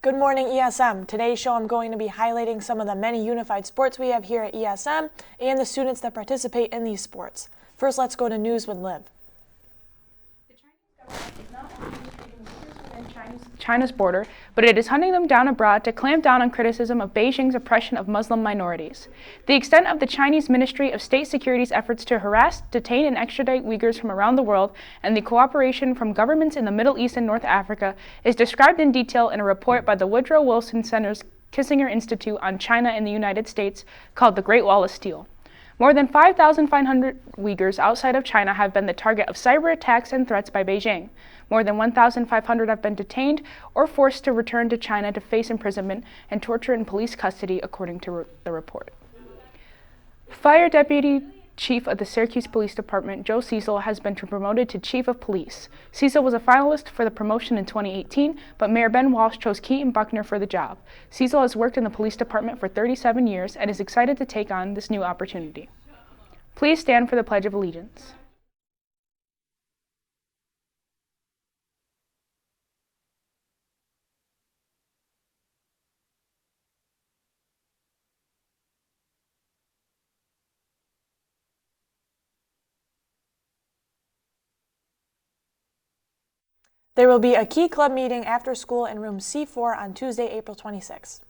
Good morning, ESM. Today's show I'm going to be highlighting some of the many unified sports we have here at ESM and the students that participate in these sports. First, let's go to news with Liv. The Chinese government is not only mistreating workers within China's border, but it is hunting them down abroad to clamp down on criticism of Beijing's oppression of Muslim minorities. The extent of the Chinese Ministry of State Security's efforts to harass, detain, and extradite Uyghurs from around the world, and the cooperation from governments in the Middle East and North Africa, is described in detail in a report by the Woodrow Wilson Center's Kissinger Institute on China in the United States called The Great Wall of Steel. More than 5,500 Uyghurs outside of China have been the target of cyber attacks and threats by Beijing. More than 1,500 have been detained or forced to return to China to face imprisonment and torture in police custody, according to the report. Fire Deputy Chief of the Syracuse Police Department, Joe Cecil, has been promoted to Chief of Police. Cecil was a finalist for the promotion in 2018, but Mayor Ben Walsh chose Keaton Buckner for the job. Cecil has worked in the police department for 37 years and is excited to take on this new opportunity. Please stand for the Pledge of Allegiance. There will be a Key Club meeting after school in room C4 on Tuesday, April 26th.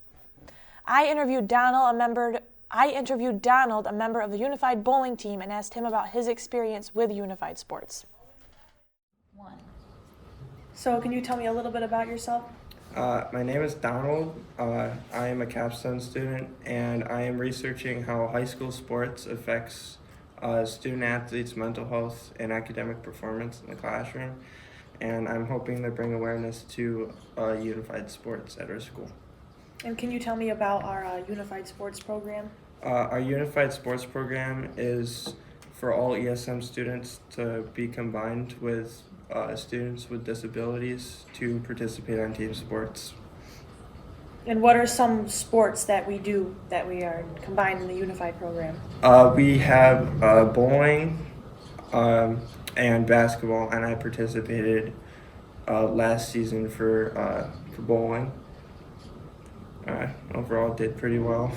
I interviewed Donald, a member of the Unified Bowling team, and asked him about his experience with Unified Sports. So can you tell me a little bit about yourself? My name is Donald. I am a capstone student, and I am researching how high school sports affects student athletes' mental health and academic performance in the classroom. And I'm hoping to bring awareness to unified sports at our school. And can you tell me about our Unified Sports program? Our Unified Sports program is for all ESM students to be combined with students with disabilities to participate on team sports. And what are some sports that we do that we are combined in the Unified program? We have bowling, and basketball, and I participated last season for bowling. Overall, did pretty well.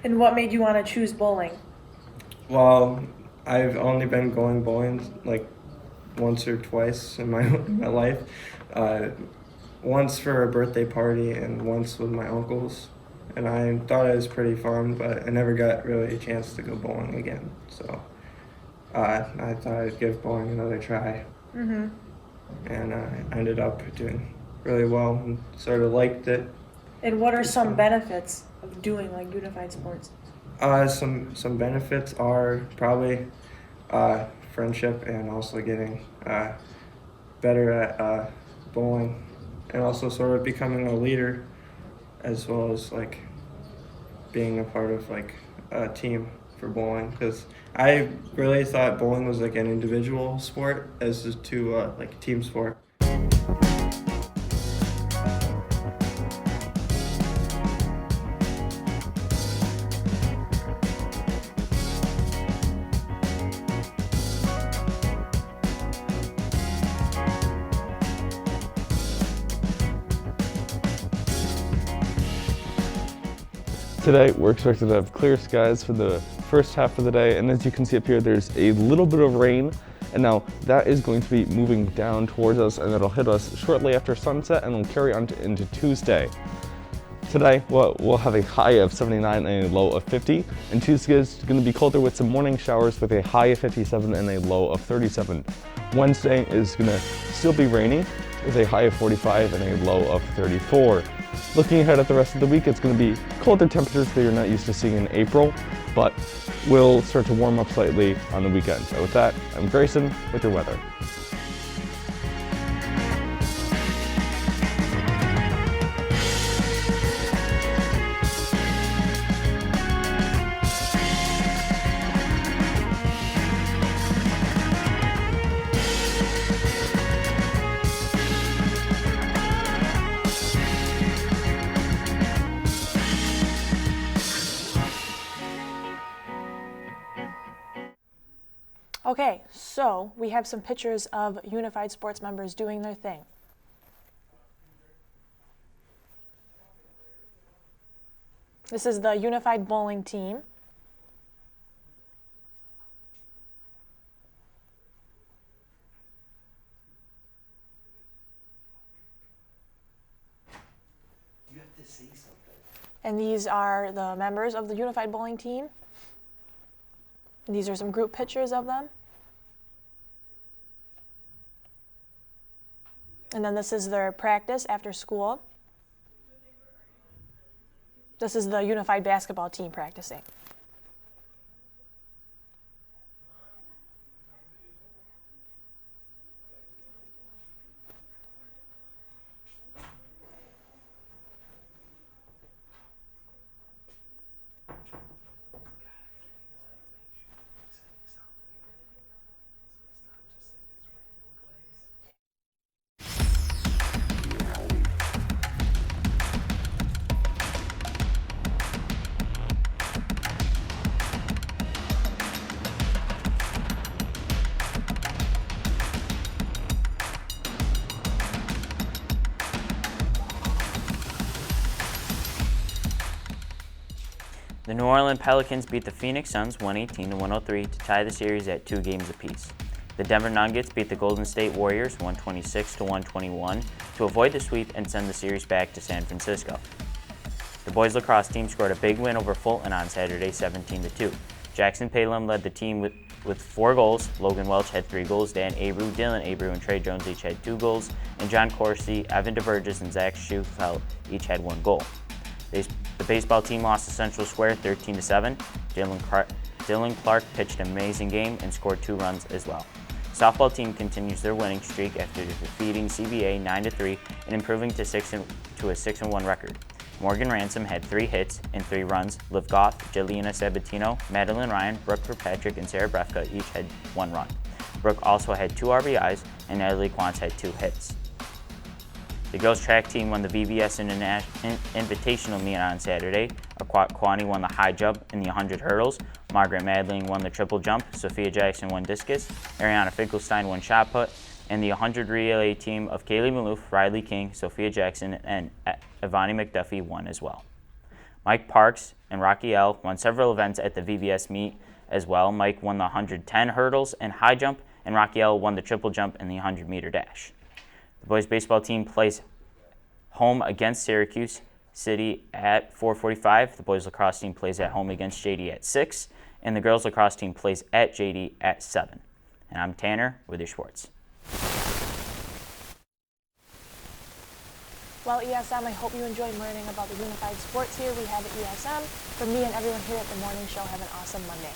And what made you want to choose bowling? Well, I've only been going bowling like once or twice in my life. Once for a birthday party and once with my uncles. And I thought it was pretty fun, but I never got really a chance to go bowling again. So I thought I'd give bowling another try. Mm-hmm. And I ended up doing really well and sort of liked it. And what are some benefits of doing like unified sports? Some benefits are probably friendship and also getting better at bowling and also sort of becoming a leader as well as like being a part of like a team for bowling, because I really thought bowling was like an individual sport as to like a team sport. Today, we're expected to have clear skies for the first half of the day, and as you can see up here, there's a little bit of rain, and now that is going to be moving down towards us, and it'll hit us shortly after sunset, and it'll carry on into Tuesday. Today, we'll have a high of 79 and a low of 50, and Tuesday is going to be colder with some morning showers with a high of 57 and a low of 37. Wednesday is going to still be rainy with a high of 45 and a low of 34. Looking ahead at the rest of the week, it's going to be colder temperatures that you're not used to seeing in April, but will start to warm up slightly on the weekend. So with that, I'm Grayson with your weather. Okay, so we have some pictures of Unified Sports members doing their thing. This is the Unified Bowling team. You have to say something. And these are the members of the Unified Bowling team. These are some group pictures of them. And then this is their practice after school. This is the Unified Basketball team practicing. The New Orleans Pelicans beat the Phoenix Suns 118-103 to tie the series at 2 games apiece. The Denver Nuggets beat the Golden State Warriors 126-121 to avoid the sweep and send the series back to San Francisco. The boys lacrosse team scored a big win over Fulton on Saturday 17-2. Jackson Palum led the team with 4 goals. Logan Welch had 3 goals. Dan Abreu, Dylan Abreu, and Trey Jones each had 2 goals. And John Corsi, Evan DeVurgis, and Zach Schufelt each had 1 goal. The baseball team lost to Central Square 13-7. Dylan Clark pitched an amazing game and scored 2 runs as well. Softball team continues their winning streak after defeating CBA 9-3 and improving to a 6-1 record. Morgan Ransom had 3 hits and 3 runs. Liv Goff, Jelena Sabatino, Madeline Ryan, Brooke Kirkpatrick, and Sarah Brefka each had 1 run. Brooke also had 2 RBIs, and Natalie Quantz had 2 hits. The girls track team won the VBS Invitational meet on Saturday. Aquani won the high jump and the 100 hurdles. Margaret Madling won the triple jump. Sophia Jackson won discus. Ariana Finkelstein won shot put. And the 100 relay team of Kaylee Maloof, Riley King, Sophia Jackson, and Ivani McDuffie won as well. Mike Parks and Rocky L won several events at the VBS meet as well. Mike won the 110 hurdles and high jump, and Rocky L won the triple jump and the 100-meter dash. The boys baseball team plays home against Syracuse City at 4:45. The boys lacrosse team plays at home against JD at 6, and the girls lacrosse team plays at JD at 7. And I'm Tanner with your sports. Well, ESM, I hope you enjoyed learning about the Unified Sports here we have at ESM. From me and everyone here at the morning show, have an awesome Monday.